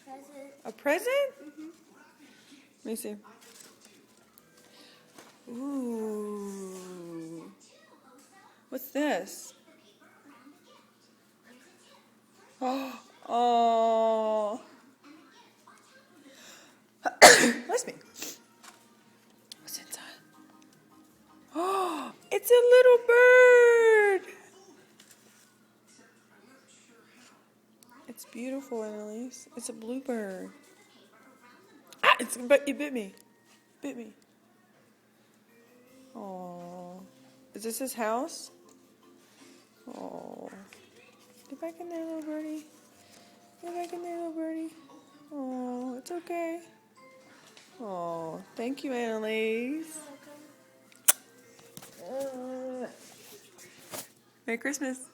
present. A present? Mm-hmm. Let me see. Ooh. What's this? Oh. Let's me. What's inside? Oh, it's a little bird. It's beautiful, Annaliese. It's a bluebird. Ah, it bit me. Bit me. Oh. Is this his house? Oh. Get back in there, little birdie. Get back in there, little birdie. Oh, it's okay. Oh, thank you, Annaliese. Merry Christmas.